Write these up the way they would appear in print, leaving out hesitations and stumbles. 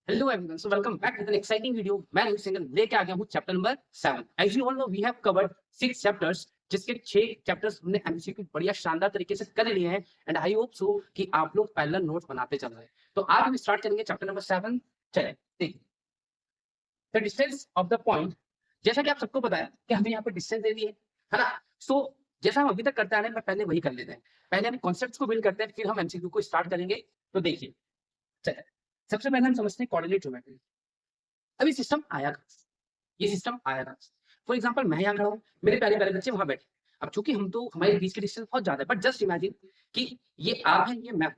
Hello everyone, so welcome back with an exciting video. मैं रोहित सिंघल लेके आ गया हूँ chapter number 7. As you all know, we have covered 6 chapters, जिसके 6 chapters हमने MCQ बढ़िया शानदार तरीके से कर लिए हैं एंड आई होप सो कि आप लोग पैरेलल नोट्स बनाते चल रहे हैं. तो आज हम स्टार्ट करेंगे चैप्टर नंबर 7. चलिए देखिए the distance of the point. जैसा कि आप सबको पता है कि हमें यहाँ पर डिस्टेंस दे दी है ना. सो जैसा हम अभी तक करते आ रहे हैं, पहले वही कर लेते हैं. पहले हम कॉन्सेप्ट्स को बिल्ड करते हैं, फिर हम एमसीक्यू को स्टार्ट करेंगे. तो देखिए चलिए, सबसे पहले हम समझते हैं कोऑर्डिनेट ज्योमेट्री. अभी सिस्टम आया कहाँ से? ये सिस्टम आया कहाँ से? फॉर एग्जांपल मैं यहाँ खड़ा हूँ, मेरे प्यारे प्यारे बच्चे वहां बैठे. अब चूंकि हम तो हमारे बीच की डिस्टेंस बहुत ज्यादा है, बट जस्ट इमेजिन कि ये आप है, ये मैं हूं,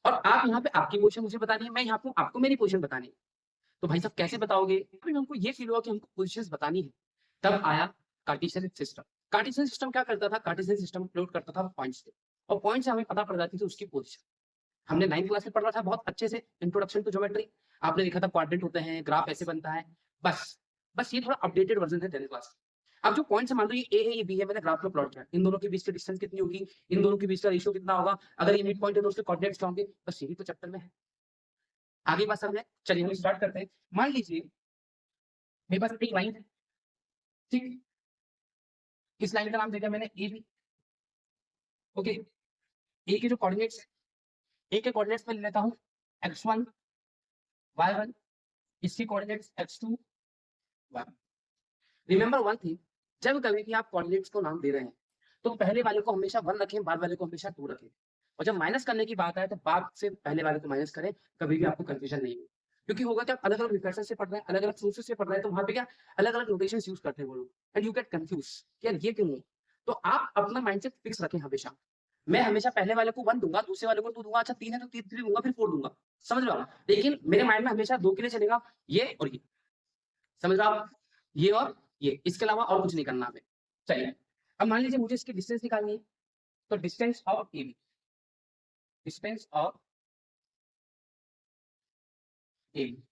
और आप यहाँ पे आपकी पोजीशन मुझे बतानी है, मैं यहाँ पे हूं, आपको मेरी पोजीशन बतानी है. तो भाई साहब कैसे बताओगे? अभी हमको ये फील हुआ कि हमको पोजीशंस बतानी है, तब आया कार्टेशियन सिस्टम. कार्टेशियन सिस्टम क्या करता था? कार्टेशियन सिस्टम प्लॉट करता था पॉइंट्स से, और पॉइंट से हमें पता पड़ जाती थी उसकी पोजीशन. हमने 9th क्लास में पढ़ा था बहुत अच्छे से, इंट्रोडक्शन टू ज्योमेट्री. आपने देखा था क्वाड्रेंट होते हैं, ग्राफ ऐसे बनता है. बस बस ये थोड़ा अपडेटेड वर्जन है 10th क्लास. अब जो पॉइंट्स मान लो ये ए है, ये बी है, मैंने ग्राफ में प्लॉट किया, इन दोनों के बीच की डिस्टेंस कितनी होगी, इन दोनों के बीच का रेशियो कितना होगा, अगर ये मिड पॉइंट है तो उसके कोऑर्डिनेट्स क्या होंगे. बस यही तो चैप्टर में है. आगे बात समझ में. चलिए हम स्टार्ट करते हैं. मान लीजिए मेरे पास एक लाइन है, ठीक. इस लाइन का नाम दे दिया मैंने ए बी. ओके. ए के जो कोऑर्डिनेट्स है, ए के कोऑर्डिनेट्स में ले लेता हूँ x1 y1, इसकी coordinates x2 y. Remember one thing, जब कभी भी आप कोऑर्डिनेट्स को नाम दे रहे हैं तो पहले वाले को हमेशा 1 रखें, बाद वाले को हमेशा 2 रखें. और जब माइनस करने की बात आए तो बाद से पहले वाले को माइनस करें, कभी भी आपको कंफ्यूजन नहीं हो. क्योंकि होगा क्या, अलग अलग रिफरेंस से पढ़ रहे हैं, अलग अलग सोर्सेस से पढ़ रहे हैं, तो वहां पे क्या अलग अलग नोटेशन यूज करते हैं वो लोग, एंड यू गेट कंफ्यूज यार ये क्यों नहीं. तो आप अपना माइंडसेट फिक्स रखें हमेशा. मैं हमेशा पहले वाले को 1 दूंगा, दूसरे वाले को 2 दूंगा, अच्छा 3 है तो 3 दूंगा, फिर 4 दूंगा. समझ रहे हो आप? लेकिन मेरे माइंड में हमेशा 2 के लिए चलेगा, ये और ये. समझ रहे हो आप? ये और ये, इसके अलावा और कुछ नहीं करना हमें. चलिए अब मान लीजिए मुझे इसकी डिस्टेंस निकालनी है. तो distance of A B, distance of A B,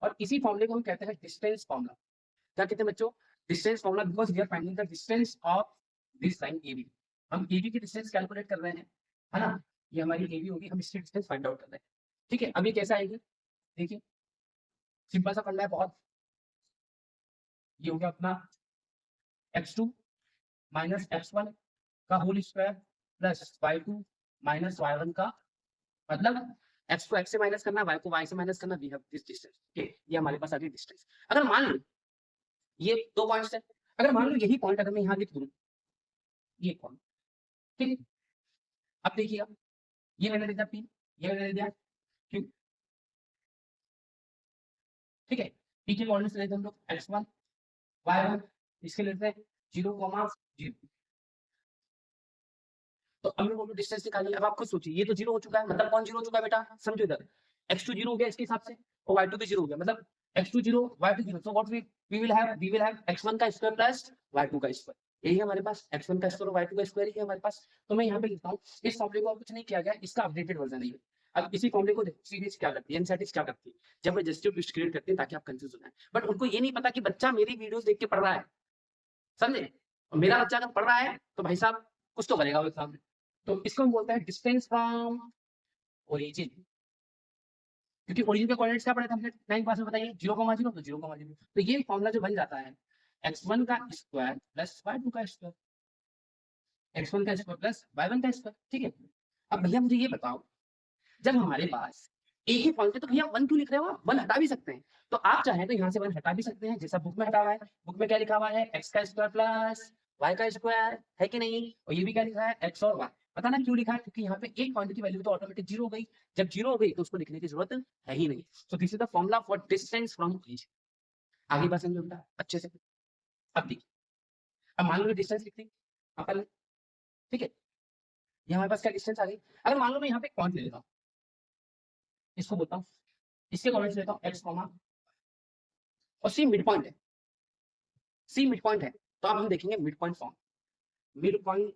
और इसी फॉर्मूले को हम कहते हैं डिस्टेंस फॉर्मूला. क्या कहते हैं बच्चों? Distance formula, because we are finding the distance of this line A B. हम ए बी की डिस्टेंस कैलकुलेट कर रहे हैं, है ना. ये हमारी ए बी होगी, हम इसकी डिस्टेंस फाइंड आउट कर रहे हैं. ठीक है, अभी कैसे आएगी देखिए, सिंपल सा फंडा है बहुत. ये हो गया अपना x2 माइनस x1 का whole square plus y2 minus y1 का, मतलब x को x से माइनस करना, y को y से माइनस करना. We have this distance. Okay, ये हमारे पास आ गई डिस्टेंस. अगर मान लो ये 2 पॉइंट्स है, अगर मान लो यही पॉइंट अगर मैं यहाँ लिख दूं, ये पॉइंट, ठीक है. अब देखिएगा, ये मैंने लिख दिया P, ये मैंने लिख दिया Q. ठीक है, P के कोऑर्डिनेट्स लेते हैं हम लोग x1 y1, इसके लेते हैं 0,0. तो अब मैं बोलूं डिस्टेंस निकालिए. अब आप खुद सोचिए, ये तो 0 हो चुका है, मतलब कौन 0 हो चुका है बेटा, समझो इधर. x2 0 हो गया इसके हिसाब से, और y2 भी 0 हो गया, मतलब x2 0 y2 0. So what we will have x1 का स्क्वायर प्लस y2 का स्क्वायर. यही है हमारे पास, x1 का स्क्वायर और y2 का स्क्वायर ही है हमारे पास. तो मैं यहाँ पे लिखता हूँ, इस फॉर्मूले को और कुछ नहीं किया गया, इसका अपडेटेड वर्जन है ये. अब इसी फॉर्मूले को सीरीज क्या करती है, एनसीईआरटी क्या करती है, जबरदस्ती ट्विस्ट क्रिएट करती है ताकि आप कंफ्यूज हो जाए. बट उनको ये नहीं पता कि बच्चा मेरी वीडियोस देख के पढ़ रहा है, समझे. और मेरा बच्चा अगर पढ़ रहा है तो भाई साहब कुछ तो करेगा वो एग्जाम में. तो इसको हम बोलते हैं डिस्टेंस फ्रॉम ओरिजिन. क्योंकि ओरिजिन के कोऑर्डिनेट्स क्या पढ़े थे हमने 9th क्लास में, बताइए 0,0 तो 0,0. तो ये फॉर्मूला जो बन जाता है x1 का स्क्वायर प्लस y2 का स्क्वायर, x1 का स्क्वायर प्लस y1 का स्क्वायर. ठीक है. अब भैया मुझे ये बताओ, जब हमारे पास एक ही पॉइंट है तो भैया 1 क्यों लिख रहे हो आप? 1 हटा भी सकते हैं. तो आप चाहें तो यहाँ से 1 हटा भी सकते हैं, जैसा बुक में हटा हुआ है. बुक में क्या लिखा हुआ है, x का स्क्वायर प्लस y का स्क्वायर, है कि नहीं. और ये भी क्या लिखा है, x और y. पता ना क्यों लिखा है, क्योंकि यहाँ पे एक पॉइंट की वैल्यू तो ऑटोमेटिक 0 हो गई. जब 0 हो गई तो उसको लिखने की जरूरत है ही नहीं. So this is the formula for distance from origin. आगे बात समझो बेटा अच्छे से. अब देखिए, अब मान लो डिस्टेंस लिखते हैं अपन, ठीक है. ये हमारे पास क्या डिस्टेंस आ गई. अगर मान लो मैं यहाँ पे पॉइंट ले लेता हूँ, इसको बोलता हूँ, इसके कोऑर्डिनेट्स लेता हूँ x, और सी मिड पॉइंट है, सी मिड पॉइंट है. तो अब हम देखेंगे mid point form. Mid point,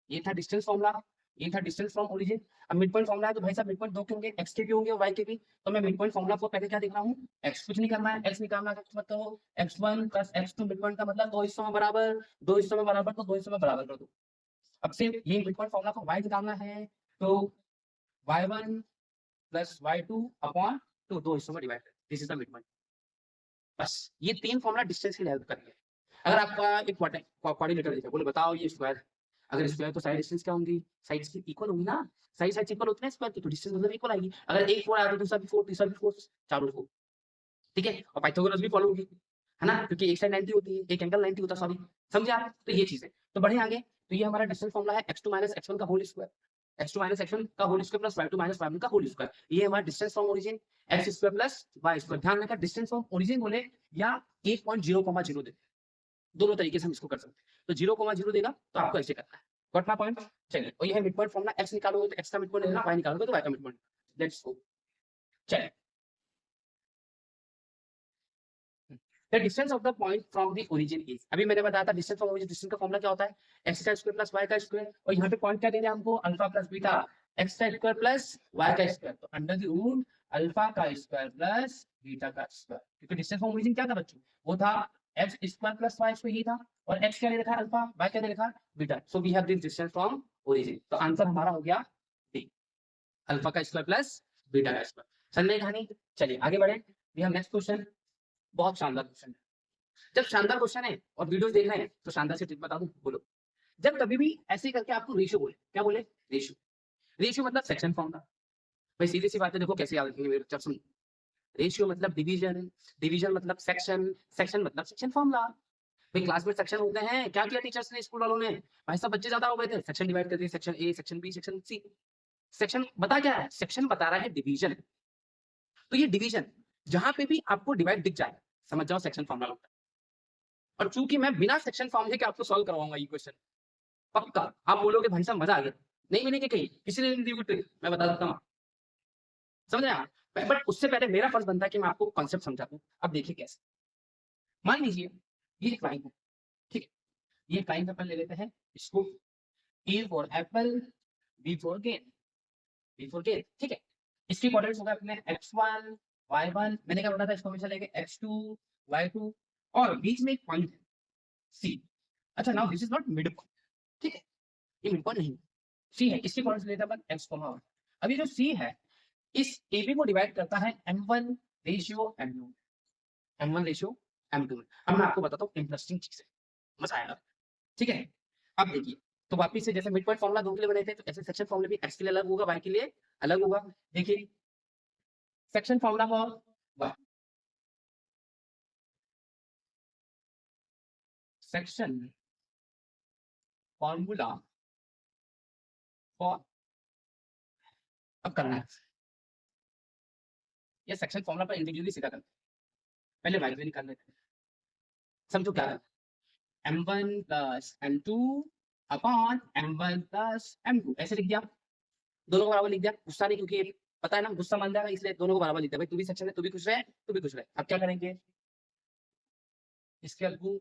ये था डिस्टेंस फॉर्मूला, ये था डिस्टेंस फ्रॉम ओरिजिन. अब मिड पॉइंट फॉर्मूला है तो भाई साहब मिड पॉइंट 2 के होंगे, x के भी होंगे और y के भी. तो मैं मिड पॉइंट फॉर्मूला को पहले क्या देख रहा हूँ, x कुछ नहीं करना है, x निकालना है. मतलब x1 plus x2 mid point का मतलब 2 हिस्सों में बराबर, 2 हिस्सों में बराबर, तो 2 हिस्सों में बराबर कर दो. अब से ये मिड पॉइंट फॉर्मूला को y निकालना है, तो y1 प्लस y2/2 दो हिस्सों में डिवाइड कर, this is the mid point. बस ये तीन फॉर्मूला डिस्टेंस के लिए हेल्प करेंगे। अगर आपका एक क्वाड्रिलेटरल दिखा, बोले बताओ ये स्क्वायर, अगर स्क्वायर तो साइड डिस्टेंस क्या होंगी, साइड्स की इक्वल होंगी ना, साइड इक्वल होती है स्क्वायर की, तो डिस्टेंस मतलब इक्वल आएगी। अगर एक 4 आया तो दूसरा भी 4, तीसरा भी 4, चारों 4, ठीक है। और पाइथागोरस भी फॉलो होगी, है ना, क्योंकि एक साइड 90 होती है, एक एंगल 90 होता है, सॉरी, समझे आप? तो ये चीज है। तो बढ़े आगे, तो ये हमारा डिस्टेंस फॉर्मूला है x2 x1 का होल स्क्वायर, x2 x1 का whole square plus y2 y1 का होल स्क्वायर। ये हमारा distance from origin x square plus y square. ध्यान रखना डिस्टेंस फ्रॉम ओरिजिन बोले या 1.0,0 दे, दोनों तरीके से हम इसको कर सकते हैं। तो 0,0 देगा तो आपको ऐसे करना है, गॉट माय पॉइंट? चलिए, और ये है मिड पॉइंट फॉर्मूला, x निकालोगे तो x का मिड पॉइंट लेना, y निकालोगे तो y का मिड पॉइंट। Let's go. चलिए, the distance of the point from the origin is, अभी मैंने बताया था डिस्टेंस फ्रॉम ओरिजिन, डिस्टेंस का फॉर्मूला क्या होता है, x का स्क्वायर प्लस y का स्क्वायर, और यहाँ पे पॉइंट क्या देंगे हमको, अल्फा प्लस बीटा, x का स्क्वायर प्लस y का स्क्वायर, तो अंडर द रूट अल्फा का स्क्वायर प्लस बीटा का स्क्वायर, क्योंकि डिस्टेंस फ्रॉम ओरिजिन क्या था बच्चों, वो था x square plus y square, ये था, और x क्या दे रखा है अल्फा, y क्या दे रखा है beta, so we have this distance from origin. तो आंसर हमारा हो गया डी, अल्फा का स्क्वायर प्लस बीटा का स्क्वायर। समझ में कहानी? चलिए आगे बढ़े, वी हैव नेक्स्ट क्वेश्चन, बहुत शानदार क्वेश्चन है। जब शानदार क्वेश्चन है और वीडियो देख रहे हैं तो शानदार से ट्रिक बता दूं, बोलो। जब कभी भी ऐसे करके आपको रेशियो बोले, क्या बोले, रेशियो, रेशियो मतलब सेक्शन फॉर्मूला। भाई सीधी सी बात है, देखो कैसे याद रखेंगे मेरे बच्चा, सुन। रेशियो मतलब डिवीजन, डिवीजन मतलब सेक्शन, सेक्शन मतलब सेक्शन फॉर्मूला। भाई क्लास में सेक्शन होते हैं, क्या किया टीचर्स ने, स्कूल वालों ने, भाई सब बच्चे ज्यादा हो गए थे, सेक्शन डिवाइड कर दिए, section A, section B, section C. Section बता क्या है, सेक्शन बता रहा है डिवीजन। तो ये डिवीजन जहां पे भी आपको डिवाइड दिख जाए, समझ जाओ सेक्शन फॉर्मूला होता है। और चूंकि मैं बिना सेक्शन फॉर्मूले के आपको सॉल्व करवाऊंगा ये क्वेश्चन, पक्का आप बोलोगे भाई साहब मजा आ गया, नहीं मिलेगी कहीं, किसी ने नहीं दी हुई ट्रिक, मैं बता देता हूँ, समझ रहे हैं आप? बट उससे पहले मेरा फर्ज बनता है कि मैं आपको कॉन्सेप्ट समझा दूं। अब देखिए कैसे, मान लीजिए ये एक लाइन है, ठीक है, ये लाइन अपन ले लेते हैं इसको, A for apple, B for गेंद, बी फॉर गेंद, ठीक है। इसके कोऑर्डिनेट्स हो गए अपने x1 y1, मैंने क्या बोला था, इसको हमेशा लेके x2 y2, और बीच में एक पॉइंट है c। अच्छा, now this is not mid point, ठीक है, ये मिड पॉइंट नहीं, सी है, इसके कोऑर्डिनेट्स लेते हैं अपन x, अब ये जो सी है इस AB को डिवाइड करता है m1 ratio m2, m1 ratio m2 में। अब मैं आपको बताता हूँ इंटरेस्टिंग चीज है, मजा आएगा, ठीक है। अब देखिए, तो वापिस से जैसे मिड पॉइंट फॉर्मूला दो के लिए बने थे, तो ऐसे सेक्शन फॉर्मूला भी x के लिए अलग होगा, y के लिए अलग होगा। देखिए सेक्शन फॉर्मूला हुआ सेक्शन फॉर्मूला फॉर, अब करना है ये सेक्शन फॉर्मूला पर इंडिविजुअली सीधा करना है, पहले y के निकाल लेते हैं, समझो क्या है, m1 plus m2 upon m1 plus m2, ऐसे लिख दिया, दोनों को बराबर लिख दिया, गुस्सा नहीं, क्योंकि पता है ना गुस्सा मान जाएगा, इसलिए दोनों को बराबर लिख दिया। भाई तू भी सेक्शन है, तू भी खुश रहे, तू भी खुश रहे। अब क्या करेंगे, इसके अलगू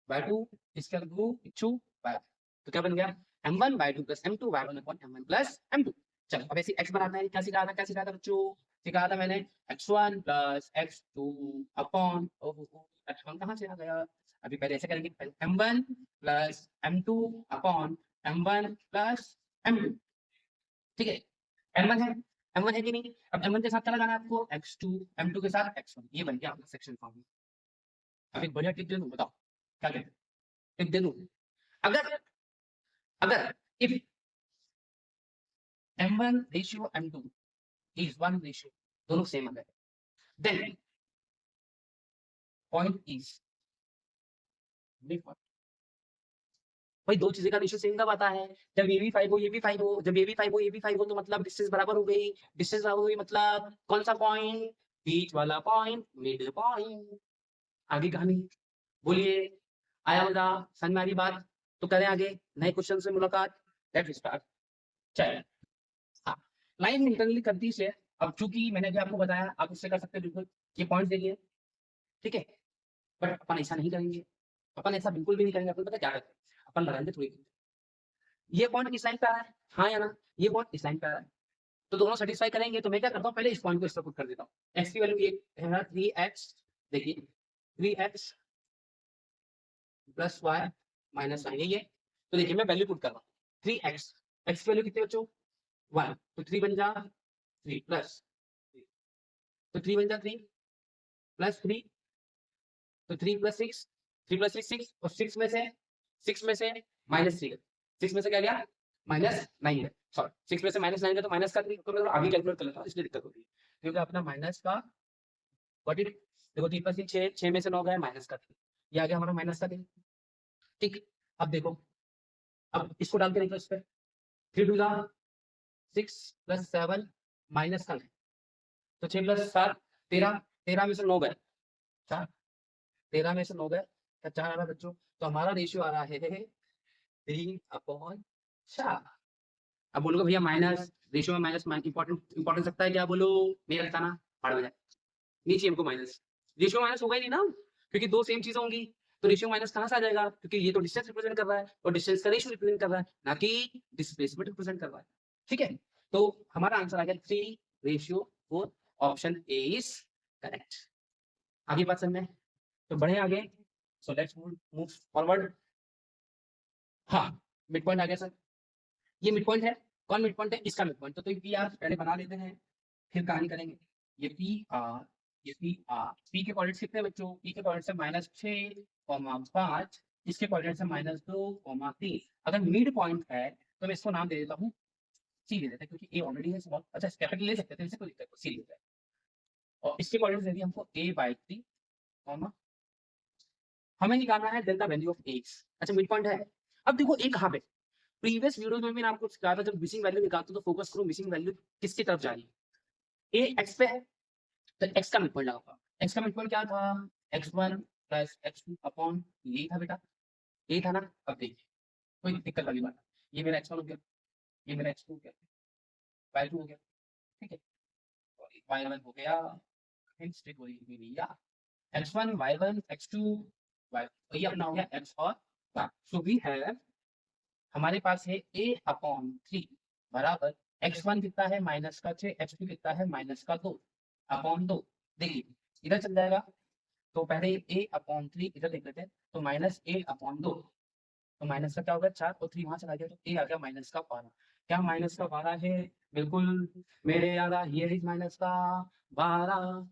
y2, इसके अलगू इच्छू y, तो क्या बन गया m1 y2 plus m2 y1 upon m1 plus m2। चलो अब ऐसे x बनाना है, क्या सिखाया था, क्या सिखाया था बच्चों, सिखाया था मैंने x1 plus x2 upon, x1 कहाँ से आ गया, अभी पहले ऐसे करेंगे, m1 plus m2 upon m1 plus m2, ठीक है। m1 है, m1 है कि नहीं, अब m1 के साथ चला जाना है आपको, x2 m2 के साथ x1, ये बन गया आपका सेक्शन फॉर्मूला। अब एक बढ़िया टिप दे दूं, बताओ क्या कहते हैं, टिप दे दूं, अगर अगर if m1 ratio m2 is 1 ratio, दोनों सेम अगर, then point is big one। भाई दो चीजें का रेशियो सेम कब आता है, जब ये भी 5 हो ये भी 5 हो, जब ये भी 5 हो ये भी 5 हो, तो मतलब डिस्टेंस बराबर हो गई, डिस्टेंस बराबर हुई मतलब कौन सा पॉइंट, बीच वाला पॉइंट, मिड पॉइंट। आगे कहानी बोलिए, आया मजा, समझ में आ रही बात? तो करें आगे नए क्वेश्चन से मुलाकात, लेट्स स्टार्ट। चलिए, हाँ, लाइन इंटरनली करती से, अब चूंकि मैंने भी आपको बताया आप इससे कर सकते हैं बिल्कुल, ये पॉइंट देखिए, ठीक है, बट अपन ऐसा नहीं करेंगे, अपन ऐसा बिल्कुल भी नहीं करेंगे, अपन पता क्या करते हैं, अपन लगाएंगे थोड़ी, ये पॉइंट इस लाइन पे आ रहा है, हाँ या ना, ये पॉइंट इस लाइन पे आ रहा है, तो दोनों सेटिस्फाई करेंगे, तो मैं क्या करता हूँ, पहले इस पॉइंट को इस पर पुट कर देता हूँ, x की वैल्यू ये है 3x, देखिए 3x प्लस y माइनस 9 ये, तो देखिए मैं वैल्यू पुट कर रहा हूँ 3x, x की वैल्यू कितनी बच्चों 1, तो 3 बन जा 3 प्लस, तो 3 बन जाता 3 प्लस 3, तो 3 प्लस 6, 3 प्लस 6 6, और 6 में से माइनस 3, 6 में से क्या गया माइनस 9 है, सॉरी 6 में से माइनस 9 है तो माइनस का 3, तो मैं आगे कैलकुलेट कर लेता हूँ, इसलिए दिक्कत होती है, क्योंकि अपना माइनस का व्हाट इट, देखो 3 प्लस 6, 6 में से 9 गया माइनस का 3, ये आ गया हमारा माइनस का 3, ठीक। अब देखो, अब इसको डाल के देखो इस पे, 3 टू 6 प्लस 7 माइनस का 9, तो 6 प्लस 7 13, 13 में से 9 गए 4, 13 में से 9 गए तो 4 आ रहा बच्चों, तो हमारा रेशियो आ रहा है 3/4। अब बोलोगे भैया माइनस रेशियो में माइनस इंपॉर्टेंट सकता है क्या, बोलो नहीं रखता ना, पढ़ हो जाए, नीचे हमको माइनस, रेशियो माइनस होगा ही नहीं ना, क्योंकि दो सेम चीजें होंगी, तो रेशियो माइनस कहाँ से आ जाएगा, क्योंकि ये तो डिस्टेंस रिप्रेजेंट कर रहा है और डिस्टेंस का रेशियो रिप्रेजेंट कर रहा है, ना कि डिस्प्लेसमेंट रिप्रेजेंट कर रहा है, ठीक है। तो हमारा आंसर आ गया 3/4, ऑप्शन ए इज करेक्ट। आगे बात समझ में, तो बढ़े आगे, सो लेट्स मूव फॉरवर्ड। हाँ, मिड पॉइंट आ गया सर, ये मिड पॉइंट है, कौन मिड पॉइंट है, इसका मिड पॉइंट, तो पी आर पहले बना लेते हैं, फिर कहानी करेंगे। ये पी आर, ये पी आर, पी के कोऑर्डिनेट्स कितने बच्चों, पी के कोऑर्डिनेट्स है -6, 5, इसके कोऑर्डिनेट्स है -2, 3। अगर मिड पॉइंट है तो मैं इसको नाम दे देता हूँ सी दे देते हैं, क्योंकि ए ऑलरेडी है स्मॉल, अच्छा कैपिटल ले सकते थे, इससे कोई दिक्कत नहीं, सी ले लेते हैं, और इसके कोऑर्डिनेट्स दे दिए हमको a/3, हमें निकालना है डेल्टा वैल्यू ऑफ एक्स। अच्छा मिड पॉइंट है, अब देखो ए कहाँ पे, प्रीवियस वीडियो में मैंने आपको सिखाया था जब मिसिंग वैल्यू निकालते हो तो फोकस करो मिसिंग वैल्यू किसकी तरफ जा रही है, ए एक्स पे है तो एक्स का मिड पॉइंट लगाओ, एक्स का मिड पॉइंट क्या था, x1 प्लस x2 अपॉन ये था बेटा, ये था ना। अब देखिए कोई दिक्कत वाली बात, ये मेरा x1 हो गया, ये मेरा x2 हो गया, y2 हो गया, ठीक है, और y1 हो गया, स्ट्रिक हो गया x1 y1 x2 y, तो ये अपना हो गया x और y, सो वी हैव, हमारे पास है a/3 बराबर x1 कितना है -6, x2 कितना है -2 अपॉन 2, देखिए इधर चल जाएगा, तो पहले a/3 इधर लिख लेते हैं, तो -a/2, तो माइनस का क्या होगा 4 और 3 वहां चला गया, तो a आ गया -12, क्या -12 है, बिल्कुल मेरे यारा, ये इज -12,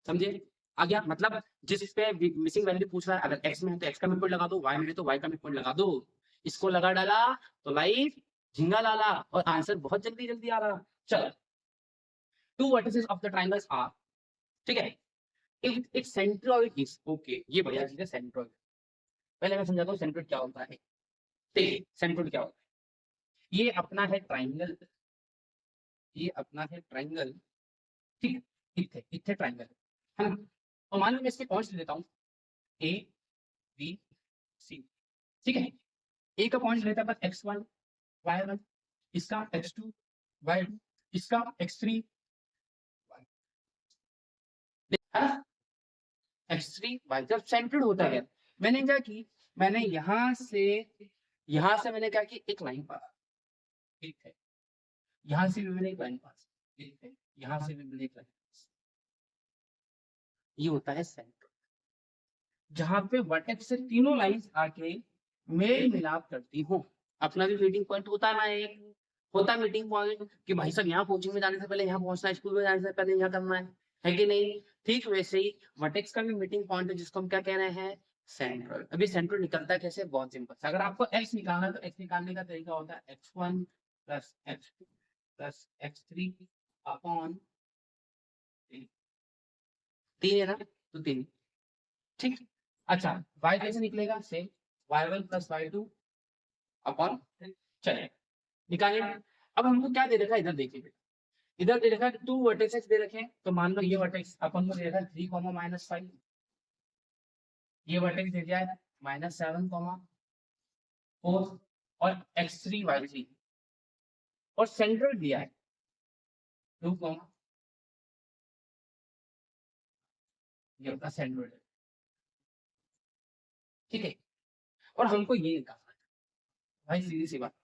समझे, आ गया, मतलब जिस पे मिसिंग वैल्यू पूछ रहा है, अगर x में है तो x का मिड पॉइंट लगा दो, y में है तो y का मिड पॉइंट लगा दो, इसको लगा डाला तो लाइफ झिंगा लाला, और आंसर बहुत जल्दी जल्दी आ रहा। चलो, two vertices of the triangles are, ठीक है, if its centroid is, okay ये बढ़िया चीज है सेंट्रोइड, पहले मैं समझाता हूँ सेंट्रोइड क्या होता है, देखिए सेंट्रोइड क्या होता है, ये अपना है ट्रायंगल, ये अपना है ट्रायंगल, ठीक, इथे इथे ट्रायंगल है ना, और मान लो मैं इसके पॉइंट्स ले लेता हूँ ए बी सी, ठीक है, ए का पॉइंट लेता है बस x1 y1, इसका x2 y2, इसका x3 है ना, x3 y, जब सेंटर्ड होता है, मैंने क्या की, मैंने यहां से मैंने क्या की, एक लाइन पास, ठीक है, यहां से भी मैंने एक लाइन पास, ठीक है, यहां से भी मैंने एक लाइन पास, ये होता है सेंटर, जहां पे वर्टेक्स से तीनों लाइंस आके मेल मिलाप करती हो, अपना भी मीटिंग पॉइंट होता है ना, एक होता है मीटिंग पॉइंट कि भाई साहब यहाँ कोचिंग में जाने से पहले यहाँ पहुंचना है, स्कूल में जाने से पहले यहाँ करना है कि नहीं, ठीक वैसे ही वर्टेक्स का भी मीटिंग पॉइंट है, जिसको हम क्या कह रहे हैं, सेंट्रल। अभी सेंट्रल निकलता है कैसे, बहुत सिंपल, अगर आपको एक्स निकालना है तो एक्स निकालने का तरीका होता है x1 plus x2 plus x3 upon 3 है ना, तो 3, ठीक, अच्छा y कैसे निकलेगा, same y1 plus y2 upon, चलिए निकालें। अब हमको क्या दे रखा है, इधर देखिए, इधर दे रखा है 2 वर्टेक्सेस दे रखे हैं, तो मान लो ये वर्टेक्स अपन को दे रखा है 3, -5, ये वर्टेक्स दे दिया है -7, 4, और x3 y3, और सेंटर दिया है 2, ये अपना सेंटर है, ठीक है, और हमको ये निकालना है, भाई सीधी सी बात,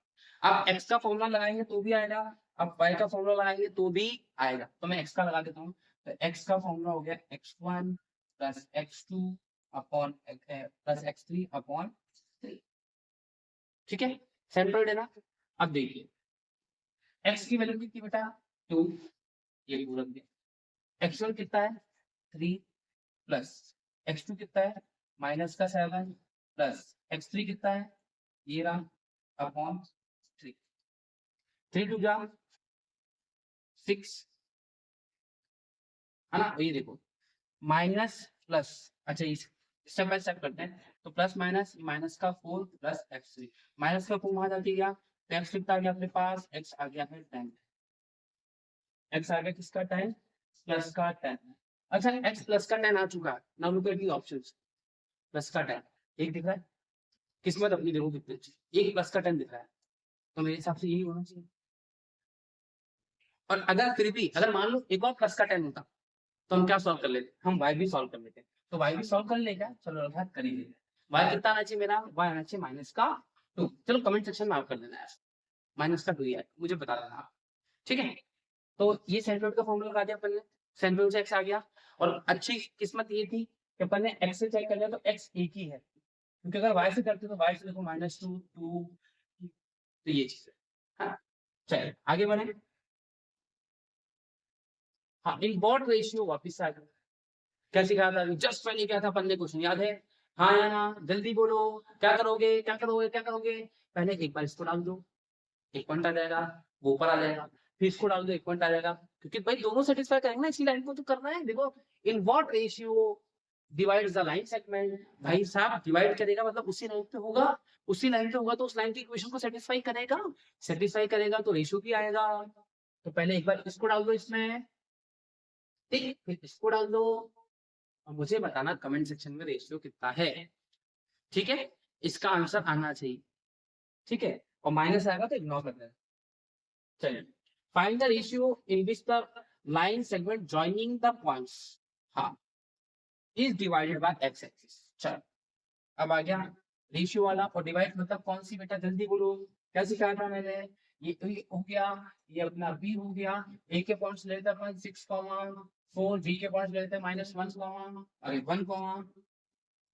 आप x का फॉर्मूला लगाएंगे तो भी आएगा, आप y का फॉर्मूला लगाएंगे तो भी आएगा, तो मैं x का लगा देता हूँ, तो x का फॉर्मूला हो गया x1 plus x2 upon plus x3 upon 3, ठीक है, सेंट्रोइड है ना। अब देखिए x की वैल्यू कितनी बेटा 2, ये पूरा दिया। x1 कितना है 3 प्लस x2 कितना है माइनस का 7 प्लस x3 कितना है ये रहा अपॉन 3 3 टू जा 6 है ना। ये देखो माइनस प्लस, अच्छा इस स्टेप बाय स्टेप करते हैं। तो प्लस माइनस माइनस का 4 प्लस x3 माइनस का 4 वहां जाके गया तो x कितना आ गया अपने पास x आ गया है 10 x आ गया किसका 10 प्लस का 10। अच्छा x प्लस का 10 आ चुका है। Now look at the options plus का 10 एक दिख रहा है किस्मत अपनी देखो कितनी अच्छी एक प्लस का 10 दिख रहा है तो मेरे हिसाब से यही होना चाहिए। और अगर फिर भी अगर मान लो एक और प्लस का 10 होता तो हम क्या सॉल्व कर लेते हम y भी सॉल्व कर लेते तो y भी सॉल्व कर लेगा चलो अर्थात कर ही लेगा। y कितना आना चाहिए मेरा y आना चाहिए माइनस का 2। चलो कमेंट सेक्शन में आप कर देना यार माइनस का 2 ही है मुझे बता देना आप ठीक है। तो ये सेंट्रोइड का फॉर्मूला लगा दिया अपन ने सेंट्रोइड से x आ गया और अच्छी किस्मत ये थी कि अपन ने x से चेक कर लिया तो x एक ही है क्योंकि अगर y से करते तो y से देखो -2 2 तो ये चीज है हाँ। चलिए आगे बढ़े। हाँ इन वॉट रेशियो वापिस आ गया क्या सिखाया था जस्ट पहले क्या था अपन ने क्वेश्चन याद है हाँ या ना जल्दी बोलो क्या करोगे क्या करोगे क्या करोगे। पहले एक बार इसको डाल दो एक पॉइंट आ जाएगा वो ऊपर आ जाएगा फिर इसको डाल दो एक पॉइंट आ जाएगा क्योंकि भाई दोनों सेटिस्फाई करेंगे ना इसी लाइन को तो करना है। देखो in what ratio divides the line segment भाई साहब डिवाइड करेगा मतलब उसी लाइन पे होगा उसी लाइन पे होगा तो उस लाइन की इक्वेशन को सेटिस्फाई करेगा तो रेशियो भी आएगा। तो पहले एक बार इसको डाल दो इसमें ठीक फिर इसको डाल दो और मुझे बताना कमेंट सेक्शन में रेशियो कितना है ठीक है। इसका आंसर आना चाहिए ठीक है और माइनस आएगा तो इग्नोर कर देना। चलिए find the ratio in which the line segment joining the points हाँ is divided by X axis. चलो अब आ गया रेशियो वाला और डिवाइड मतलब कौन सी बेटा जल्दी बोलो क्या सिखाया था मैंने ये हो गया ये अपना बी हो गया ए के पॉइंट्स लेते अपन 6,4 बी के पॉइंट्स लेते -1 अरे 1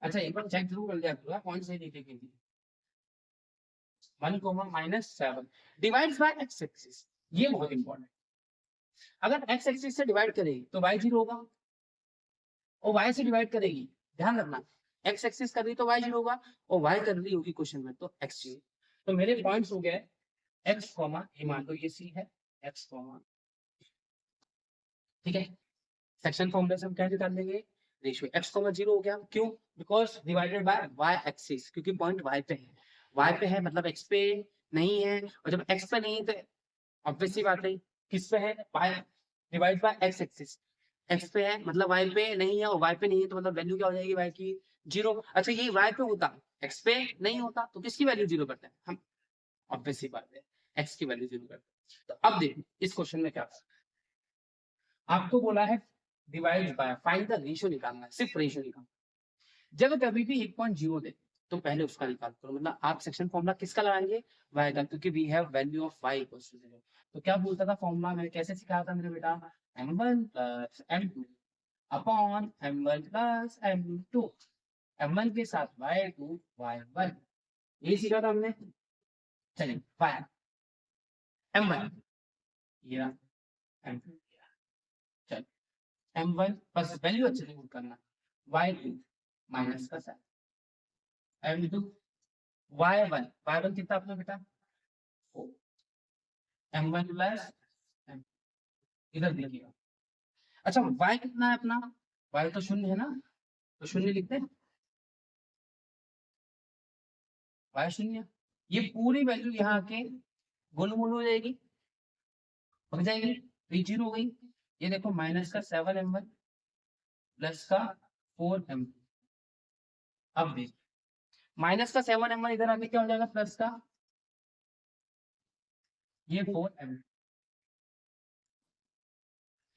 अच्छा एक बार चेक जरूर कर लिया पूरा कौन से लिखे गए 1 -7 डिवाइड्स बाय एक्स एक्सिस ये बहुत इंपॉर्टेंट अगर एक्स एक्सिस से डिवाइड करेगी तो y 0 होगा और y से डिवाइड करेगी ध्यान रखना एक्स एक्सिस कर रही तो y 0 होगा और y कर रही होगी क्वेश्चन में तो x 0। तो मेरे पॉइंट्स हो गए x ये मान लो ये c है x ठीक है सेक्शन फॉर्मूला से हम क्या निकाल लेंगे रेशियो x 0 हो गया क्यों because divided by y axis क्योंकि पॉइंट y पे है मतलब x पे नहीं है और जब x पे नहीं है तो ऑब्वियसली बात है किस पे है y divide by x axis x पे है मतलब y पे नहीं है और y पे नहीं है तो मतलब वैल्यू क्या हो जाएगी y की 0। अच्छा ये y पे होता x पे नहीं होता तो किसकी वैल्यू 0 करते हैं हम ऑब्वियसली बात है x की वैल्यू 0 करते हैं। तो अब देखो इस क्वेश्चन में क्या आपको बोला है divide by find the ratio निकालना है सिर्फ रेशियो निकालना। जब कभी भी 1.0 दे तो पहले उसका निकाल करो मतलब आप सेक्शन फॉर्मूला किसका लगाएंगे y का क्योंकि we have value of y equals to 0। तो क्या बोलता था फॉर्मूला मैंने कैसे सिखाया था मेरे बेटा m1 plus m2 upon m1 plus m2 m1 के साथ y2 y1 ये सीखा था हमने। चलिए y m1 ये रहा m2 चल m1 बस वैल्यू अच्छे से करना y2 माइनस का साइन m2 y1 कितना अपना बेटा m1 प्लस इधर देखिएगा। अच्छा y कितना है अपना y तो 0 है ना तो 0 लिखते हैं y 0 ये पूरी वैल्यू यहाँ के गुणमूल हो जाएगी हो जाएगी तो 0 हो गई। ये देखो माइनस का 7m1 प्लस का 4m2 अब देख माइनस का 7m1 इधर आके क्या हो जाएगा प्लस का ये 4m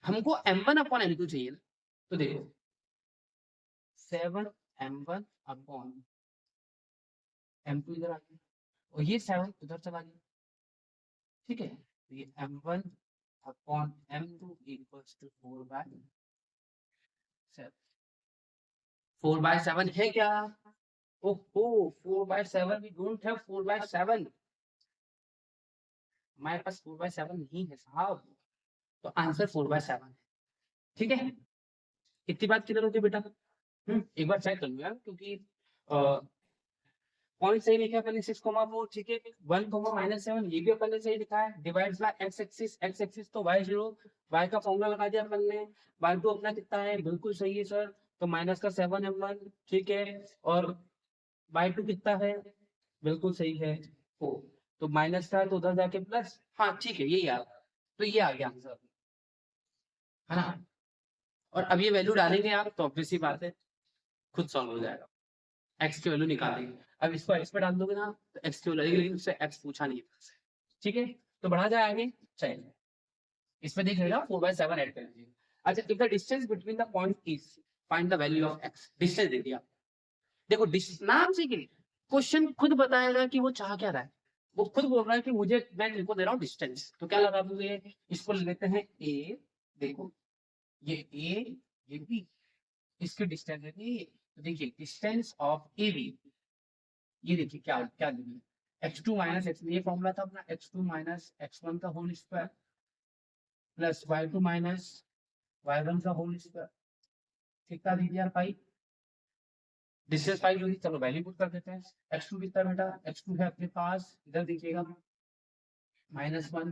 हमको m1 अपॉन m2 चाहिए ना तो देखो 7m1 अपॉन m2 इधर आ गया और ये 7 उधर चला गया ठीक है तो ये m1 upon m2 equals to 4/7 4/7 है क्या ओहो 4/7 वी डोंट हैव 4/7 हमारे पास 4/7 नहीं है साहब तो आंसर 4/7 है। ठीक है, इतनी बात क्लियर होगी बेटा? एक बार चेक कर लो यार, क्योंकि पॉइंट सही लिखा है अपने 6,4, ठीक है। 1,-7 ये भी अपन ने सही लिखा है। डिवाइड्स बाय एक्स एक्सिस तो y0, y का फॉर्मूला लगा दिया अपन ने। y2 अपना कितना है, बिल्कुल सही है सर, तो माइनस का 7m1, ठीक है। और y2 कितना है, बिल्कुल सही है 4, तो माइनस का है तो उधर जाके प्लस, हाँ ठीक है, यही आ तो ये आ गया आंसर, है ना। और अब ये वैल्यू डालेंगे आप तो ऑब्वियस सी बात है खुद सॉल्व हो जाएगा। एक्स की वैल्यू निकालेंगे, अब इसको एक्स पे डाल दोगे ना तो एक्स की वैल्यू, लेकिन उससे एक्स पूछा नहीं है, ठीक है। तो बढ़ा जाए आगे, चलिए इसमें देख लेना 4/7 ऐड कर लीजिए। अच्छा, if the distance between the point is, find the value of X. Distance दे दिया, देखो नाम से क्वेश्चन खुद बताएगा कि वो चाह क्या रहा है। वो खुद बोल रहा है कि मुझे, मैं इनको दे रहा हूँ डिस्टेंस, तो क्या लगा दूंगे, इसको लेते हैं ए, देखो ये ए, ये बी, इसकी डिस्टेंस है ये। तो देखिए डिस्टेंस ऑफ ए बी, ये देखिए क्या क्या देंगे, x2 माइनस एक्स, ये फॉर्मूला था अपना, x2 माइनस x1 का whole square plus y2 minus y1 का होल स्क्वायर, कितना दे दिया 5, डिस्टेंस 5 होगी, चलो वैल्यू पुट कर देते हैं। x2 कितना बेटा, x2 है अपने पास, इधर देखिएगा -1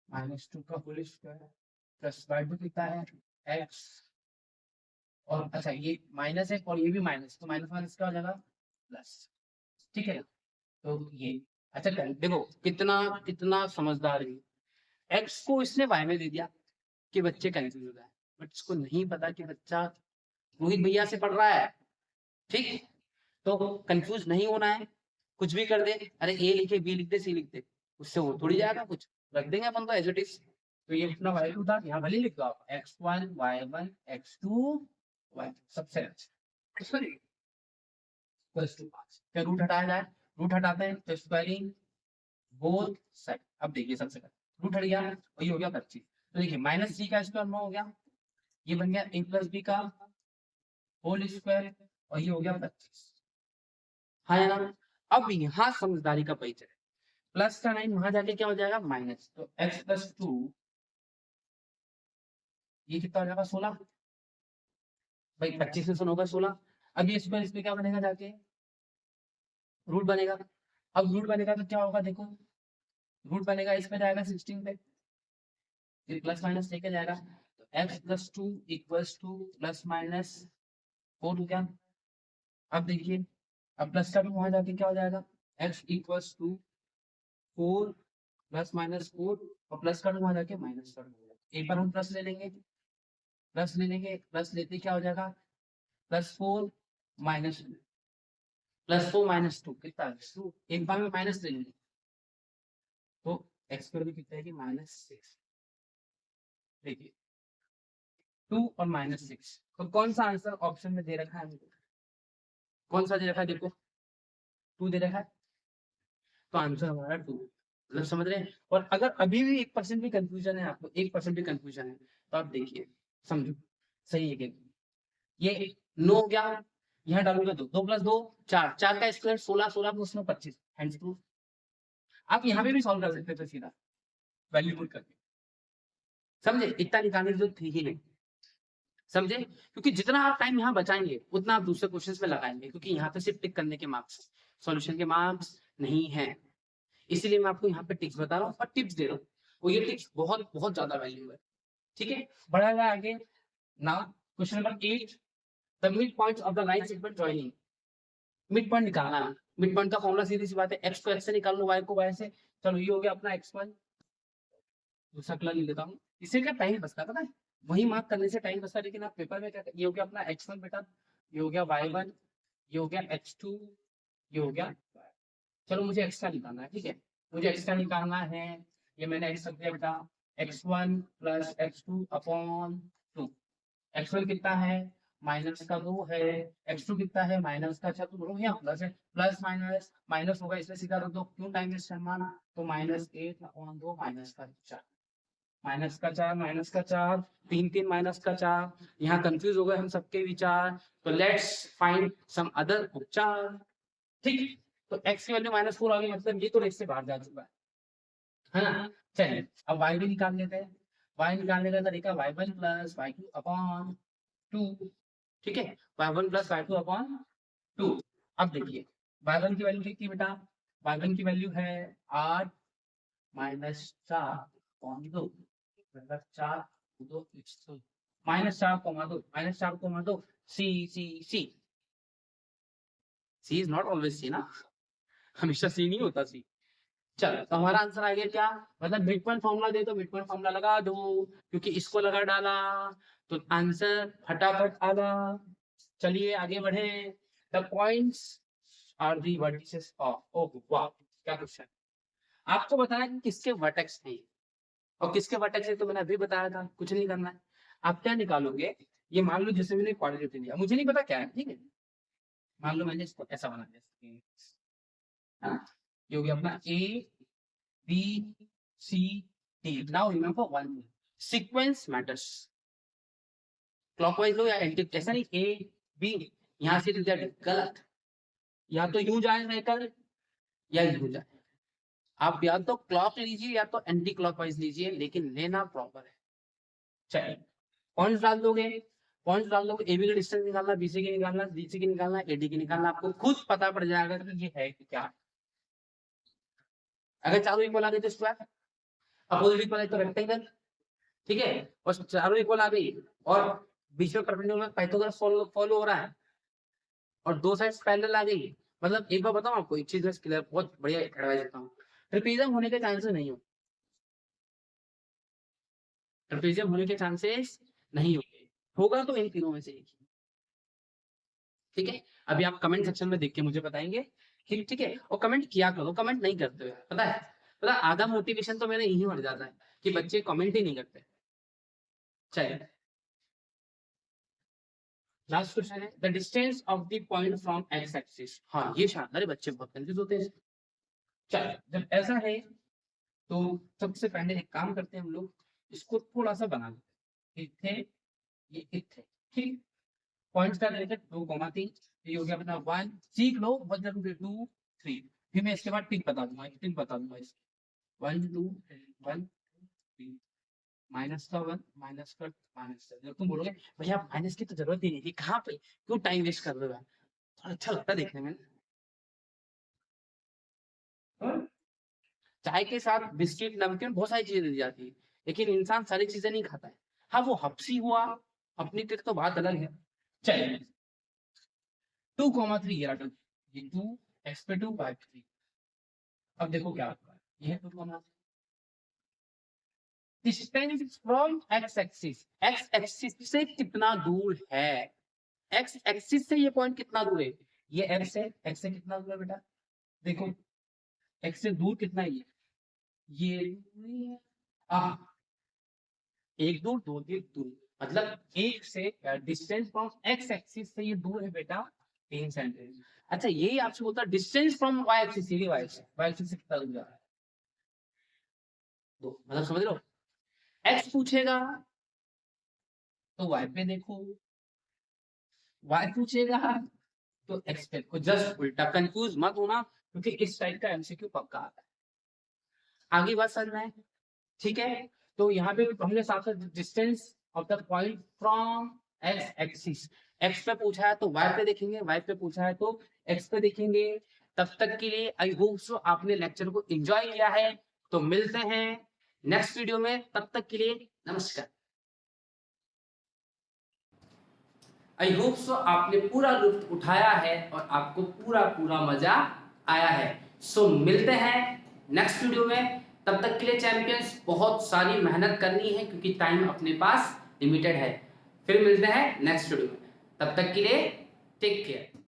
-2 का होल स्क्वायर प्लस y2 कितना है x, और अच्छा ये माइनस है और ये भी माइनस, तो माइनस माइनस क्या हो जाएगा प्लस, ठीक है ना। तो ये अच्छा देखो कितना कितना समझदार है। एक्स को इसने वाई में दे दिया कि बच्चे कंफ्यूज हो जाए, बट इसको नहीं पता कि बच्चा रोहित भैया से पढ़ रहा है, ठीक। तो कंफ्यूज नहीं होना है, कुछ भी कर दे, अरे ए लिखे बी लिख दे सी लिख दे, उससे हो थोड़ी जाएगा कुछ, रख देंगे अपन तो एज इट इज। तो ये अपना y2 था, यहाँ भले लिख दो आप x1 y1 x2 y2, सबसे अच्छा प्लस 2 क्या रूट हटाया जाए, रूट हटाते हैं तो स्क्वायरिंग बोथ साइड। अब देखिए सबसे पहले रूट हट गया और ये हो गया 25, तो देखिए -3 का स्क्वायर 9 हो गया, ये बन गया a प्लस बी का होल स्क्वायर और ये हो गया 25, हाँ है ना। अब यहाँ समझदारी का परिचय, प्लस का 9 वहां जाके क्या हो जाएगा माइनस, तो x प्लस 2 ये कितना हो जाएगा 16, भाई 25 से 9 का 16। अब ये स्क्वायर इसमें क्या बनेगा जाके रूट बनेगा, अब रूट बनेगा तो क्या होगा देखो, रूट बनेगा इसमें जाएगा 16 पे, फिर प्लस माइनस लेके जाएगा, तो x plus 2 equals two plus minus 4 हो गया। अब देखिए अब प्लस का भी वहां जाके क्या हो जाएगा, x equals to 4 plus minus 4 और प्लस का भी वहां जाके माइनस कर देगा। एक बार हम प्लस ले लेंगे, प्लस ले लेंगे, प्लस लेते क्या हो जाएगा +4 माइनस +4 -2 कितना 2, एक बार में माइनस ले लेंगे तो x स्क्वायर भी कितना है कि -6, देखिए 2 और -6, तो कौन सा आंसर ऑप्शन में दे रखा है, कौन सा दे रखा है देखो 2 दे रखा है, तो आंसर हमारा 2, मतलब समझ रहे हैं। और अगर अभी भी 1% भी कंफ्यूजन है आपको, 1% भी कंफ्यूजन है तो आप देखिए समझो सही है कि ये 9 हो गया, यहाँ डालोगे 2 2 + 2 4, 4 का स्क्वायर 16, 16 + 9 25, हैंड्स प्रूफ। आप यहाँ पे भी सॉल्व कर सकते थे सीधा वैल्यू पुट करके, समझे, इतना निकालने की जरूरत थी ही नहीं, समझे, क्योंकि जितना आप टाइम यहाँ बचाएंगे उतना आप दूसरे क्वेश्चंस में लगाएंगे, क्योंकि यहाँ पे सिर्फ टिक करने के मार्क्स, सॉल्यूशन के मार्क्स नहीं है, इसीलिए मैं आपको यहाँ पे टिप्स बता रहा हूँ और टिप्स दे रहा हूँ, और ये टिप्स बहुत बहुत ज्यादा वैल्यू है, ठीक है। बढ़ा जाए आगे, now question number 8, the mid points of the line segment joining. Mid point निकालना है, मिड पॉइंट का फॉर्मूला सीधी सी बात है, x को x से निकाल लो, y को y से, चलो ये हो गया अपना x1, दूसरा कलर ले लेता हूँ, इससे क्या टाइम बचता है पता है, वही मार्क करने से टाइम बचता है, लेकिन आप पेपर में क्या, ये हो गया अपना x1 बेटा, ये हो गया y1, ये हो गया x2, ये हो गया, चलो मुझे x का निकालना है, ठीक है, मुझे x का निकालना है, ये मैंने x रख दिया बेटा, x1 + x2 अपॉन 2, x1 कितना है -2 है, x2 कितना है -4, तो दोनों यहाँ प्लस है, प्लस माइनस माइनस होगा इसलिए सीधा रख दो, क्यों टाइम वेस्ट करना, तो -8/2 -4 3 3 -4, यहाँ कंफ्यूज हो गए हम सबके विचार, तो लेट्स फाइंड सम अदर उपचार, ठीक। तो x की वैल्यू -4 आ गई, मतलब ये तो रेट से बाहर जा चुका है ना, चलिए अब वाई भी निकाल लेते हैं। वाई निकालने का तरीका y1 प्लस y2 अपॉन 2, ठीक है, y1 प्लस y2 अपॉन 2। अब देखिए y1 की वैल्यू कितनी बेटा, y1 की वैल्यू है 8 माइनस 4 अपॉन 2, मतलब 4 2 minus 4 comma 2 C C C C is not always C ना, हमेशा सी नहीं होता सी। चलो तो हमारा आंसर आ गया क्या, मतलब मिड पॉइंट फॉर्मूला दे तो मिड पॉइंट फॉर्मूला लगा दो, क्योंकि इसको लगा डाला तो आंसर फटाफट आ गया। चलिए आगे बढ़े। The points are the vertices of, ओह वाह क्या क्वेश्चन। आपको बताया कि किसके वर्टेक्स थे और किसके वर्टेक्स है, तो मैंने अभी बताया था कुछ नहीं करना है। आप क्या निकालोगे, ये मान लो जैसे मैंने क्वाड्रेटिक लिया, मुझे नहीं पता क्या है, ठीक है, मान लो मैंने इसको ऐसा बना दिया, हाँ, ये हो गया अपना ए B, C, D. Now remember one thing. Sequence matters. Clockwise लो या एंटी, ऐसा नहीं A, B, यहाँ से to Z गलत। या तो यूं जाए साइकिल या यूं जाए। आप या तो क्लॉक लीजिए या तो एंटी क्लॉकवाइज लीजिए, लेकिन लेना प्रॉपर है। चलिए पॉइंट्स डाल दोगे, पॉइंट्स डाल दोगे, AB का डिस्टेंस निकालना, BC की निकालना, DC की निकालना, AD की निकालना, आपको खुद पता पड़ जाएगा कि ये है क्या। अगर चारों इक्वल आ गए तो स्क्वायर, अपोजिट इक्वल है तो रेक्टेंगल, ठीक है, और चारों इक्वल आ गई और बीच में परपेंडिकुलर पाइथागोरस फॉलो हो रहा है और दो साइड्स पैरेलल आ गई, मतलब एक बार बताऊं आपको एक चीज बस क्लियर, बहुत बढ़िया एडवाइस देता हूं, ट्रिपेजियम होने के चांसेस नहीं हो, ट्रिपेजियम होने के चांसेस नहीं होंगे, होगा तो इन तीनों में से एक ही, ठीक है। अभी आप कमेंट सेक्शन में देख के मुझे बताएंगे, ठीक है, और कमेंट किया करो, कमेंट नहीं करते हुए पता है आधा मोटिवेशन तो मेरा यही मर जाता है कि बच्चे कमेंट ही नहीं करते। चलिए लास्ट क्वेश्चन है, the distance of the point from x axis. हाँ ये शानदार है, बच्चे बहुत कंफ्यूज होते हैं। चलिए जब ऐसा है तो सबसे पहले एक काम करते हैं हम लोग, इसको थोड़ा सा बना लेते हैं, इथे ये इथे, ठीक, पॉइंट्स का लेकर 2,3, ये हो गया अपना 1, सीख लो 1 2 3, फिर मैं इसके बाद टिक बता दूंगा, टिक बता दूंगा इसके 1 2 1 3 माइनस का 1 माइनस का माइनस का, जब तुम बोलोगे भैया माइनस की तो जरूरत ही नहीं थी, कहाँ पे क्यों टाइम वेस्ट कर रहे हो, थोड़ा अच्छा लगता है देखने में। हाँ? चाय के साथ बिस्किट नमकीन बहुत सारी चीजें दी जाती है, लेकिन इंसान सारी चीजें नहीं खाता है। हाँ वो हफ्सी हुआ अपनी ट्रिक तो बात अलग है। चलिए 2,3 ये रहा, ये 2 x पे 2 y पे 3। अब देखो क्या होगा, ये 2,3 डिस्टेंस फ्रॉम x एक्सिस से कितना दूर है, x एक्सिस से ये पॉइंट कितना दूर है, ये x है, x से कितना दूर है बेटा, देखो x से दूर कितना है ये आ, एक दूर दो तीन दूर, मतलब एक से डिस्टेंस फ्रॉम x एक्सिस से ये दूर है बेटा 3 सेंटीमीटर। अच्छा यही आपसे बोलता है distance from y axis, Sidhi y axis से कितना दूर जा रहा है, दो, मतलब समझ लो x पूछेगा तो y पे देखो, y पूछेगा तो x पे देखो, जस्ट उल्टा, कंफ्यूज मत होना क्योंकि इस टाइप का एमसीक्यू पक्का आता है। आगे बात समझ में है, ठीक है, तो यहाँ पे हमने साथ साथ distance of the point from x axis, x पे पूछा है तो वाई पे देखेंगे, वाई पे पूछा है तो एक्स पे देखेंगे। तब तक के लिए आई होप सो आपने लेक्चर को एंजॉय किया है, तो मिलते हैं नेक्स्ट वीडियो में, तब तक के लिए नमस्कार। आई होप सो आपने पूरा लुत्फ उठाया है और आपको पूरा पूरा मजा आया है। सो मिलते हैं नेक्स्ट वीडियो में, तब तक के लिए चैंपियंस बहुत सारी मेहनत करनी है क्योंकि टाइम अपने पास लिमिटेड है। फिर मिलते हैं नेक्स्ट वीडियो में, तब तक के लिए टेक केयर।